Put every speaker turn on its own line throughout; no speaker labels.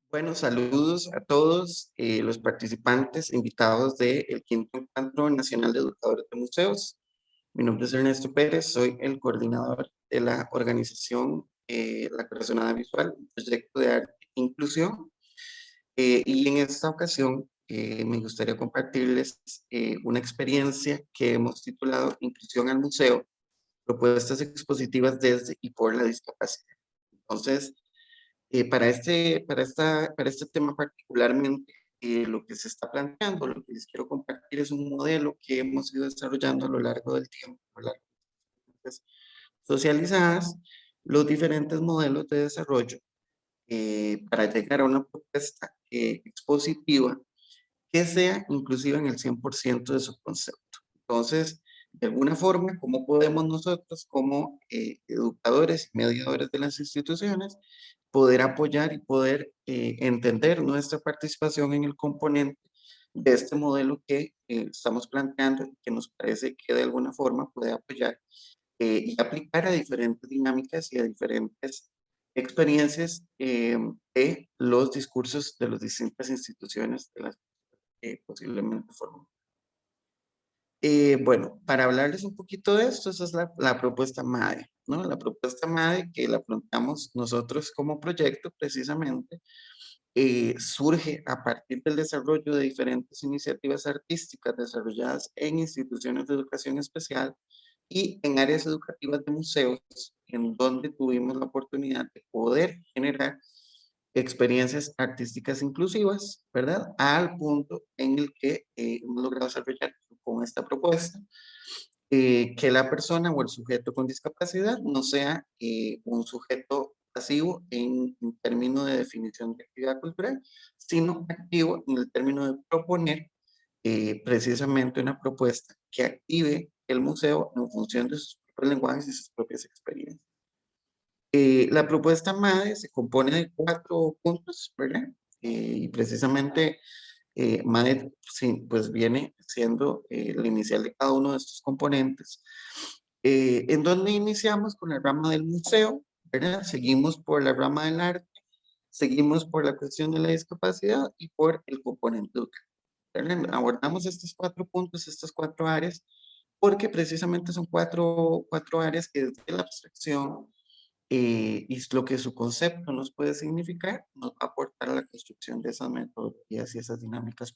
Bueno, saludos a todos los participantes invitados del quinto Encuentro Nacional de Educadores de Museos. Mi nombre es Ernesto Pérez, soy el coordinador de la organización La Corazonada Visual, un proyecto de arte e inclusión. Y en esta ocasión me gustaría compartirles una experiencia que hemos titulado Inclusión al Museo, propuestas expositivas desde y por la discapacidad. Entonces, para este tema particularmente, lo que se está planteando, lo que les quiero compartir es un modelo que hemos ido desarrollando a lo largo del tiempo, a lo largo de las socializadas, los diferentes modelos de desarrollo para llegar a una propuesta expositiva que sea inclusiva en el 100% de su concepto. Entonces, de alguna forma, ¿cómo podemos nosotros como educadores y mediadores de las instituciones poder apoyar y poder entender nuestra participación en el componente de este modelo que estamos planteando y que nos parece que de alguna forma puede apoyar y aplicar a diferentes dinámicas y a diferentes experiencias de los discursos de las distintas instituciones de las que posiblemente forman. Bueno, para hablarles un poquito de esto, esa es la propuesta MADE, ¿no? La propuesta MADE que la afrontamos nosotros como proyecto precisamente surge a partir del desarrollo de diferentes iniciativas artísticas desarrolladas en instituciones de educación especial y en áreas educativas de museos, en donde tuvimos la oportunidad de poder generar experiencias artísticas inclusivas, ¿verdad? Al punto en el que hemos logrado desarrollar con esta propuesta que la persona o el sujeto con discapacidad no sea un sujeto pasivo en términos de definición de actividad cultural, sino activo en el término de proponer precisamente una propuesta que active el museo en función de sus propios lenguajes y sus propias experiencias. La propuesta MADE se compone de 4 puntos, ¿verdad? Y precisamente MADE sí, pues viene siendo la inicial de cada uno de estos componentes, en donde iniciamos con la rama del museo, ¿verdad? Seguimos por la rama del arte, seguimos por la cuestión de la discapacidad y por el componente educativo, ¿verdad? Abordamos estos 4 puntos, estas 4 áreas, porque precisamente son cuatro áreas que desde la abstracción y lo que su concepto nos puede significar, nos va a aportar a la construcción de esas metodologías y esas dinámicas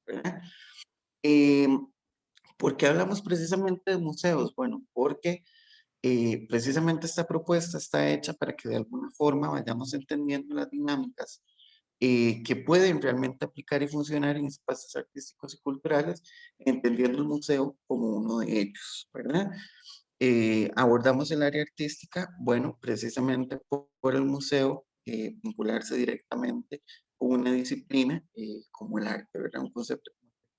¿verdad? Em, ¿Por qué hablamos precisamente de museos? Bueno, porque precisamente esta propuesta está hecha para que de alguna forma vayamos entendiendo las dinámicas que pueden realmente aplicar y funcionar en espacios artísticos y culturales, entendiendo el museo como uno de ellos, ¿verdad? Abordamos el área artística, bueno, precisamente por el museo, vincularse directamente con una disciplina como el arte, ¿verdad? Un concepto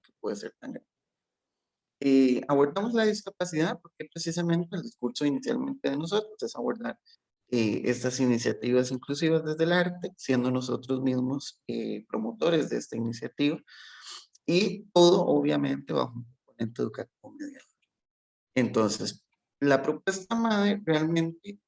que puede ser tan grande. Abordamos la discapacidad porque precisamente el discurso inicialmente de nosotros es abordar estas iniciativas inclusivas desde el arte, siendo nosotros mismos promotores de esta iniciativa y todo obviamente bajo un componente educativo mediado. Entonces, la propuesta MADE realmente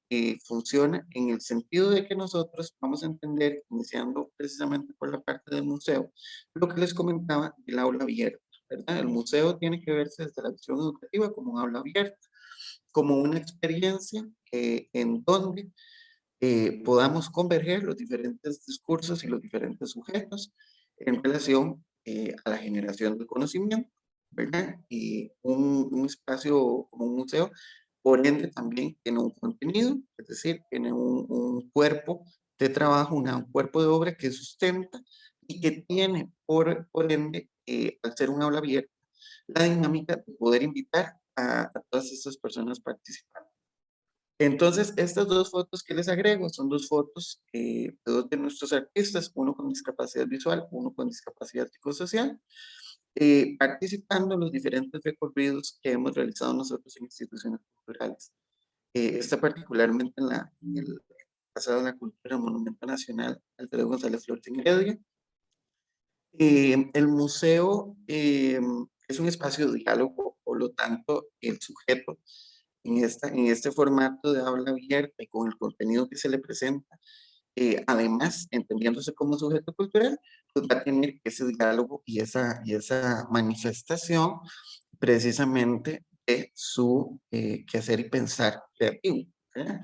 funciona en el sentido de que nosotros vamos a entender, iniciando precisamente por la parte del museo, lo que les comentaba del aula abierta, ¿verdad? El museo tiene que verse desde la visión educativa como un aula abierta, como una experiencia en donde podamos converger los diferentes discursos y los diferentes sujetos en relación a la generación del conocimiento, ¿verdad? Y un espacio como un museo, por ende, también tiene un contenido, es decir, tiene un cuerpo de trabajo, un cuerpo de obra que sustenta y que tiene, por ende, al ser un aula abierta, la dinámica de poder invitar a todas estas personas participantes. Entonces, estas 2 fotos que les agrego son 2 fotos de 2 de nuestros artistas, uno con discapacidad visual, uno con discapacidad psicosocial, participando en los diferentes recorridos que hemos realizado nosotros en instituciones culturales. Esta particularmente en el Paseo de la Cultura, Monumento Nacional Alfredo González Flores en Heredia. El museo es un espacio de diálogo, por lo tanto, el sujeto en este formato de aula abierta y con el contenido que se le presenta, además, entendiéndose como sujeto cultural, pues va a tener ese diálogo y esa manifestación precisamente de su quehacer y pensar creativo, ¿verdad?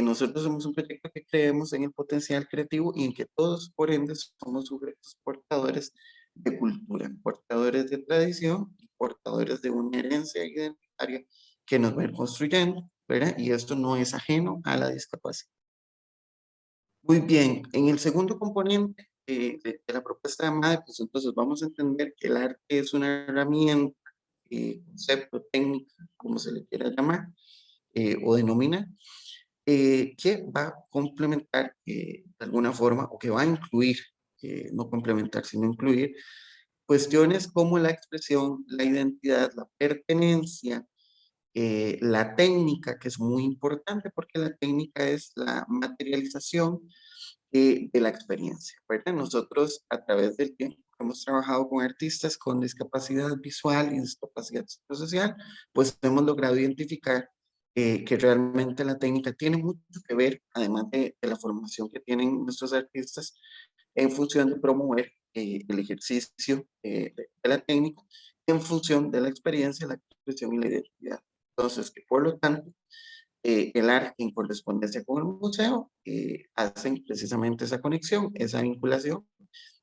Nosotros somos un proyecto que creemos en el potencial creativo y en que todos, por ende, somos sujetos portadores de cultura, portadores de tradición y portadores de una herencia identitaria que nos va a ir construyendo, ¿verdad? Y esto no es ajeno a la discapacidad. Muy bien, en el segundo componente de la propuesta de MADE, pues entonces vamos a entender que el arte es una herramienta, concepto, técnica, como se le quiera llamar o denominar, que va a complementar de alguna forma o que va a incluir, no complementar, sino incluir cuestiones como la expresión, la identidad, la pertenencia, la técnica, que es muy importante porque la técnica es la materialización de la experiencia, ¿verdad? Nosotros a través del tiempo hemos trabajado con artistas con discapacidad visual y discapacidad psicosocial, pues hemos logrado identificar que realmente la técnica tiene mucho que ver, además de la formación que tienen nuestros artistas, en función de promover el ejercicio de la técnica, en función de la experiencia, la expresión y la identidad. Entonces, que por lo tanto, el arte en correspondencia con el museo hacen precisamente esa conexión, esa vinculación,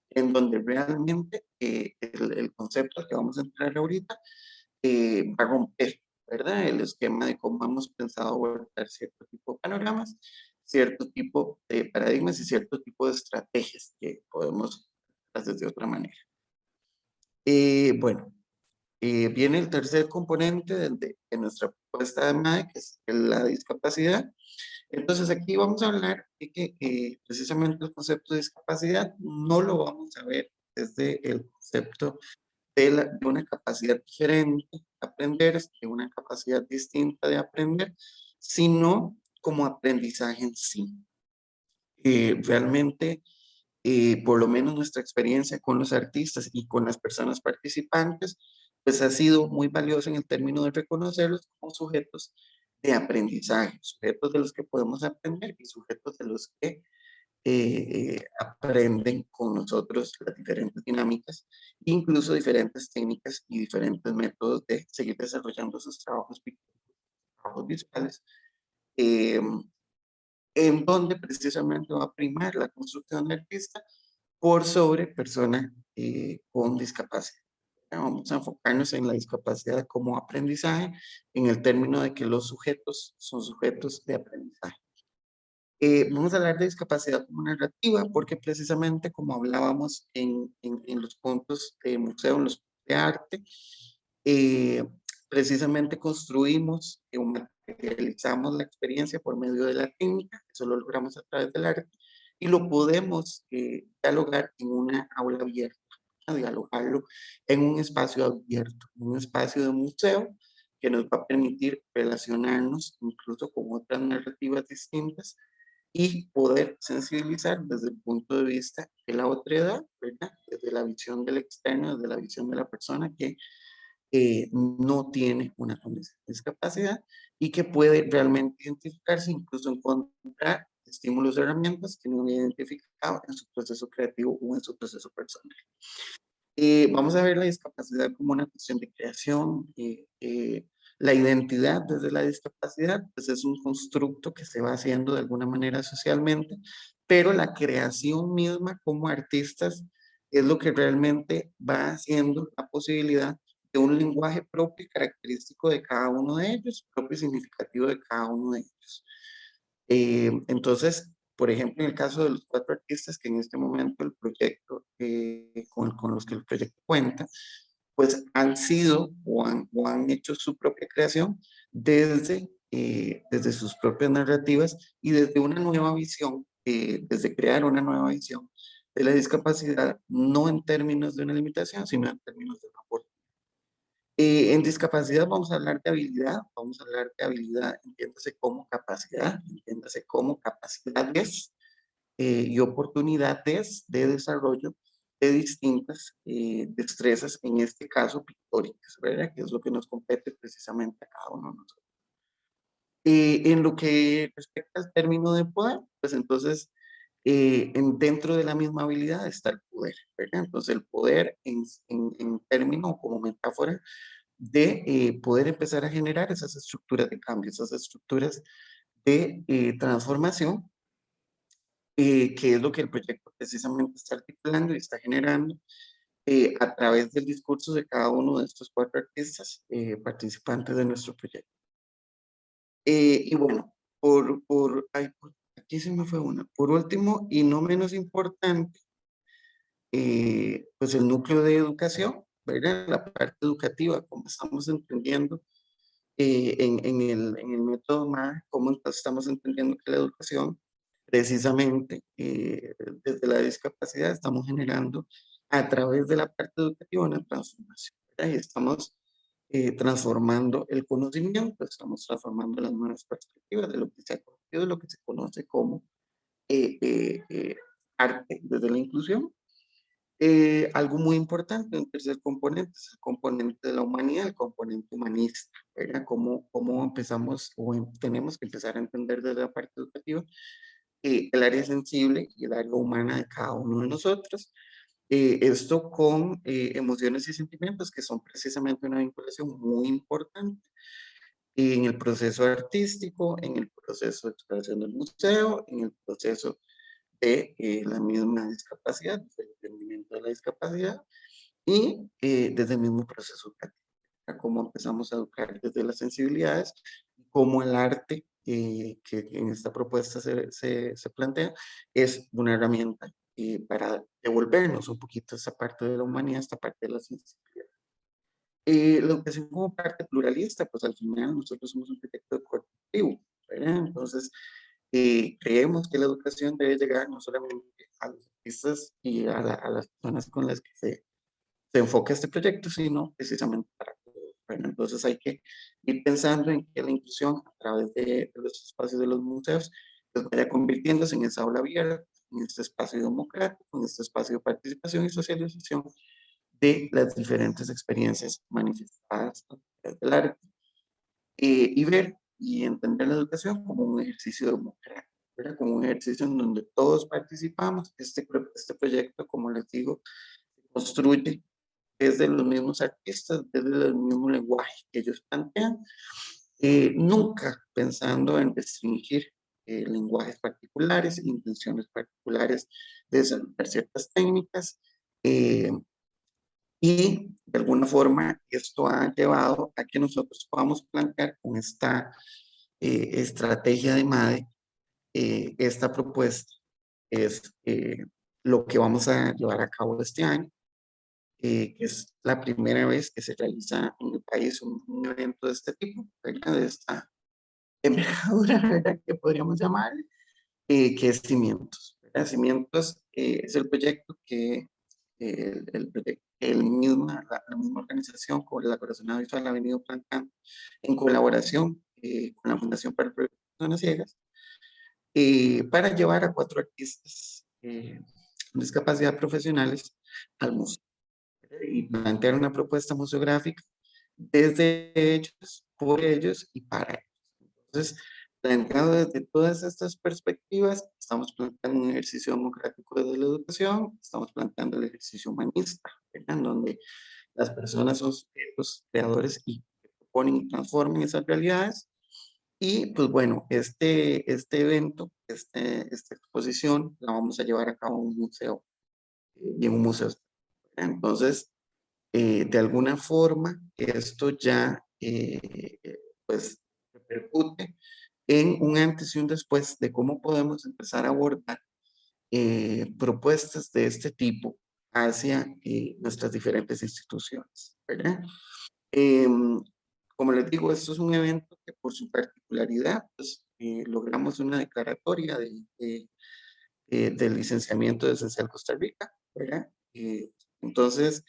en donde realmente el concepto al que vamos a entrar ahorita va a romper, ¿verdad? El esquema de cómo hemos pensado abordar cierto tipo de panoramas, cierto tipo de paradigmas y cierto tipo de estrategias que podemos hacer de otra manera. Bueno, viene el tercer componente de nuestra propuesta de MAE, que es la discapacidad. Entonces aquí vamos a hablar de que precisamente el concepto de discapacidad no lo vamos a ver desde el concepto de una capacidad diferente de aprender, de una capacidad distinta de aprender, sino como aprendizaje en sí. Realmente, por lo menos nuestra experiencia con los artistas y con las personas participantes, pues ha sido muy valiosa en el término de reconocerlos como sujetos de aprendizaje, sujetos de los que podemos aprender y sujetos de los que aprenden con nosotros las diferentes dinámicas, incluso diferentes técnicas y diferentes métodos de seguir desarrollando sus trabajos, trabajos visuales, eh, en donde precisamente va a primar la construcción del artista por sobre personas con discapacidad. Vamos a enfocarnos en la discapacidad como aprendizaje, en el término de que los sujetos son sujetos de aprendizaje. Vamos a hablar de discapacidad como narrativa, porque precisamente como hablábamos en los puntos de museo, en los puntos de arte, eh, precisamente construimos o materializamos la experiencia por medio de la técnica, eso lo logramos a través del arte, y lo podemos dialogar en una aula abierta, a dialogarlo en un espacio abierto, un espacio de museo que nos va a permitir relacionarnos incluso con otras narrativas distintas y poder sensibilizar desde el punto de vista de la otredad, ¿verdad? Desde la visión del externo, desde la visión de la persona que no tiene una condición de discapacidad y que puede realmente identificarse, incluso encontrar estímulos y herramientas que no había identificado en su proceso creativo o en su proceso personal. Vamos a ver la discapacidad como una cuestión de creación. La identidad desde la discapacidad, pues es un constructo que se va haciendo de alguna manera socialmente, pero la creación misma como artistas es lo que realmente va haciendo la posibilidad de un lenguaje propio y característico de cada uno de ellos, propio y significativo de cada uno de ellos. Entonces, por ejemplo, en el caso de los cuatro artistas que en este momento el proyecto, con los que el proyecto cuenta, pues han sido o han hecho su propia creación desde sus propias narrativas y desde una nueva visión, desde crear una nueva visión de la discapacidad, no en términos de una limitación, sino en términos de una oportunidad. En discapacidad vamos a hablar de habilidad, vamos a hablar de habilidad, entiéndase como capacidad, entiéndase como capacidades y oportunidades de desarrollo de distintas destrezas, en este caso pictóricas, ¿verdad? Que es lo que nos compete precisamente a cada uno de nosotros. En lo que respecta al término de poder, pues entonces dentro de la misma habilidad está el poder, ¿verdad? Entonces el poder en términos como metáfora de poder empezar a generar esas estructuras de cambio, esas estructuras de transformación, que es lo que el proyecto precisamente está articulando y está generando a través del discurso de cada uno de estos 4 artistas participantes de nuestro proyecto. Y bueno, aquí se me fue una. Por último, y no menos importante, pues el núcleo de educación, ¿verdad? La parte educativa, como estamos entendiendo en el método MAE, cómo estamos entendiendo que la educación, precisamente desde la discapacidad, estamos generando a través de la parte educativa una transformación, ¿verdad? Y estamos transformando el conocimiento, estamos transformando las nuevas perspectivas de lo que se ha conocido, de lo que se conoce como eh, eh, eh, arte desde la inclusión. Algo muy importante, un tercer componente, es el componente de la humanidad, el componente humanista, ¿verdad? Cómo empezamos tenemos que empezar a entender desde la parte educativa el área sensible y el área humana de cada uno de nosotros. Esto con emociones y sentimientos que son precisamente una vinculación muy importante en el proceso artístico, en el proceso de exploración del museo, en el proceso de la misma discapacidad, del entendimiento de la discapacidad y desde el mismo proceso educativo, a cómo empezamos a educar desde las sensibilidades, cómo el arte que en esta propuesta se plantea es una herramienta para devolvernos un poquito esa parte de la humanidad, esta parte de la sensibilidad. La educación como parte pluralista, pues al final nosotros somos un proyecto colectivo, ¿verdad? Entonces, creemos que la educación debe llegar no solamente a los artistas y a las personas con las que se enfoca este proyecto, sino precisamente para todos. Bueno, entonces hay que ir pensando en que la inclusión a través de los espacios de los museos pues vaya convirtiéndose en esa aula abierta, en este espacio democrático, en este espacio de participación y socialización de las diferentes experiencias manifestadas a través del arte. Y ver y entender la educación como un ejercicio democrático, ¿verdad? Como un ejercicio en donde todos participamos. Este proyecto, como les digo, se construye desde los mismos artistas, desde el mismo lenguaje que ellos plantean, nunca pensando en restringir lenguajes particulares, intenciones particulares de desarrollar ciertas técnicas. eh, y de alguna forma esto ha llevado a que nosotros podamos plantear con esta estrategia de MADE, esta propuesta es lo que vamos a llevar a cabo este año, que es la primera vez que se realiza en el país un evento de este tipo, ¿verdad? De esta envergadura, ¿verdad? Que podríamos llamar, que es Cimientos, ¿verdad? Cimientos es el proyecto que la misma organización con la Corazonada Visual ha venido planteando en colaboración con la Fundación para Personas Ciegas para llevar a 4 artistas con discapacidad profesionales al museo y plantear una propuesta museográfica desde ellos, por ellos y para ellos. Entonces, planteado desde todas estas perspectivas, estamos planteando un ejercicio democrático desde la educación, estamos planteando el ejercicio humanista, ¿verdad? En donde las personas son sujetos creadores y proponen y transforman esas realidades. Y pues bueno, este evento, esta exposición, la vamos a llevar a cabo en un museo y en un museo. Entonces, de alguna forma, esto ya pues repercute en un antes y un después de cómo podemos empezar a abordar propuestas de este tipo hacia nuestras diferentes instituciones, ¿verdad? Em, Como les digo, esto es un evento que por su particularidad, pues logramos una declaratoria del licenciamiento de Esencial Costa Rica, ¿verdad? Entonces,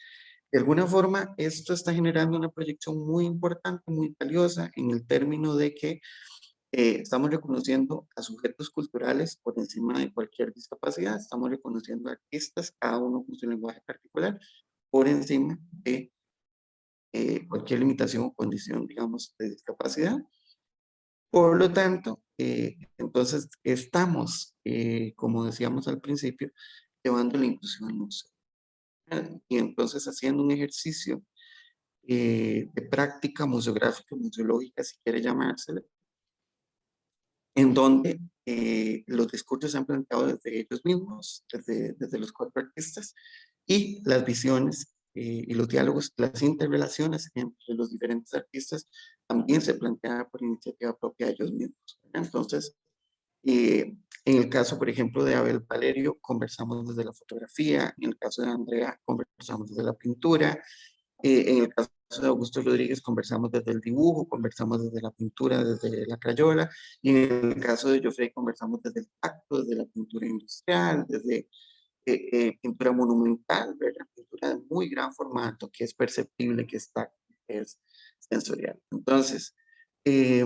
de alguna forma, esto está generando una proyección muy importante, muy valiosa, en el término de que estamos reconociendo a sujetos culturales por encima de cualquier discapacidad, estamos reconociendo a artistas, cada uno con su lenguaje particular, por encima de cualquier limitación o condición, digamos, de discapacidad. Por lo tanto, Entonces, estamos, como decíamos al principio, llevando la inclusión al museo. Y entonces haciendo un ejercicio de práctica museográfica, museológica, si quiere llamársele, en donde los discursos se han planteado desde ellos mismos, desde los cuatro artistas, y las visiones y los diálogos, las interrelaciones entre los diferentes artistas también se plantean por iniciativa propia de ellos mismos. Entonces, en el caso, por ejemplo, de Abel Valerio, conversamos desde la fotografía; en el caso de Andrea, conversamos desde la pintura; en el caso de Augusto Rodríguez, conversamos desde el dibujo, conversamos desde la pintura, desde la crayola; y en el caso de Joffrey, conversamos desde el tacto, desde la pintura industrial, desde pintura monumental, ¿verdad? Pintura de muy gran formato, que es perceptible, que está, que es sensorial. Entonces, de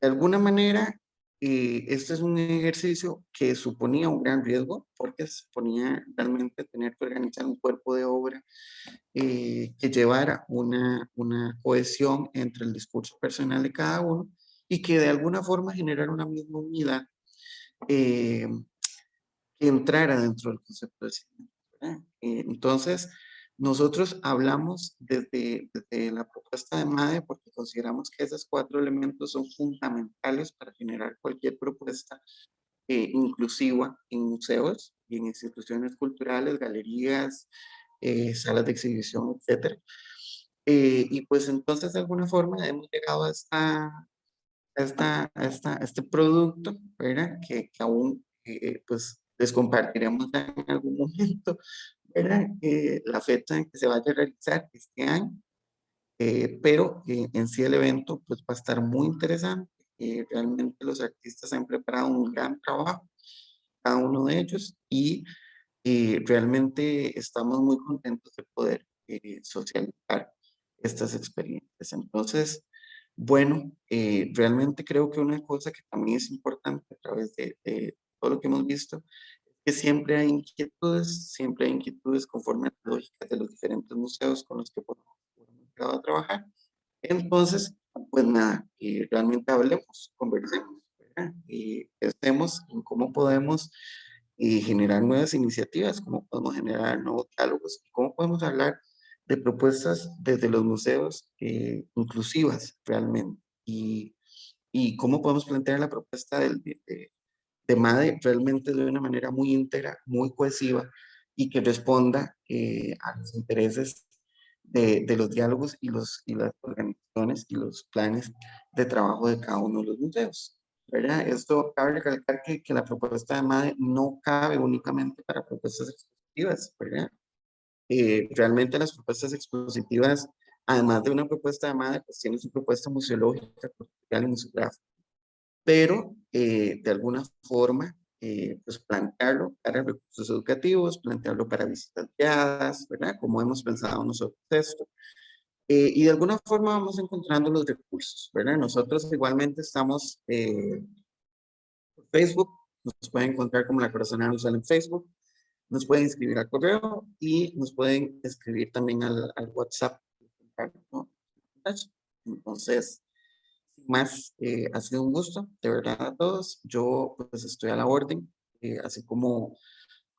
alguna manera, este es un ejercicio que suponía un gran riesgo, porque suponía realmente tener que organizar un cuerpo de obra que llevara una cohesión entre el discurso personal de cada uno y que de alguna forma generara una misma unidad eh, que entrara dentro del concepto de cine, ¿verdad? Entonces, nosotros hablamos desde la propuesta de MADE porque consideramos que esos cuatro elementos son fundamentales para generar cualquier propuesta inclusiva en museos y en instituciones culturales, galerías, salas de exhibición, etcétera. Y pues entonces de alguna forma hemos llegado a este producto, ¿verdad? Que aún pues les compartiremos en algún momento, ¿verdad? La fecha en que se vaya a realizar este año, pero en sí el evento pues va a estar muy interesante. Realmente los artistas han preparado un gran trabajo, cada uno de ellos, y realmente estamos muy contentos de poder socializar estas experiencias. Entonces, bueno, realmente creo que una cosa que también es importante a través de todo lo que hemos visto, es que siempre hay inquietudes conforme a las lógicas de los diferentes museos con los que hemos llegado a trabajar. Entonces, pues nada, realmente hablemos, conversemos, ¿verdad? Y pensemos en cómo podemos generar nuevas iniciativas, cómo podemos generar nuevos diálogos, cómo podemos hablar de propuestas desde los museos inclusivas realmente, y cómo podemos plantear la propuesta de MADE realmente de una manera muy íntegra, muy cohesiva, y que responda a los intereses de los diálogos y las organizaciones y los planes de trabajo de cada uno de los museos, ¿verdad? Esto cabe recalcar que la propuesta de MADE no cabe únicamente para propuestas expositivas, ¿verdad? Realmente las propuestas expositivas, además de una propuesta de MADE, pues tienen su propuesta museológica, cultural y museográfica, pero de alguna forma, pues plantearlo para recursos educativos, plantearlo para visitas guiadas, ¿verdad? Como hemos pensado nosotros esto. Y de alguna forma vamos encontrando los recursos, ¿verdad? Nosotros igualmente estamos por Facebook, nos pueden encontrar como La Corazonada Visual en Facebook, nos pueden escribir al correo y nos pueden escribir también al WhatsApp, ¿no? Entonces, sin más, ha sido un gusto, de verdad, a todos. Yo pues estoy a la orden, así como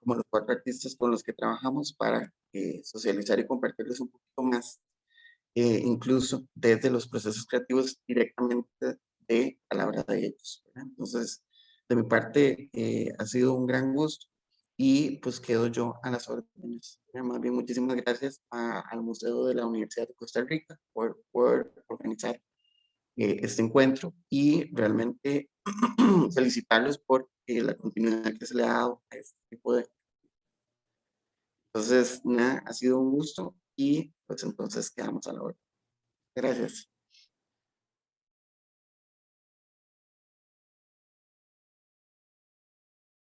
los cuatro artistas con los que trabajamos para socializar y compartirles un poquito más, incluso desde los procesos creativos directamente de palabra de ellos, ¿verdad? Entonces, de mi parte, ha sido un gran gusto y pues quedo yo a las órdenes. Más bien, muchísimas gracias al Museo de la Universidad de Costa Rica por organizar este encuentro, y realmente felicitarlos por la continuidad que se le ha dado a este tipo de... Entonces, nada, ha sido un gusto y pues entonces quedamos a la hora. Gracias.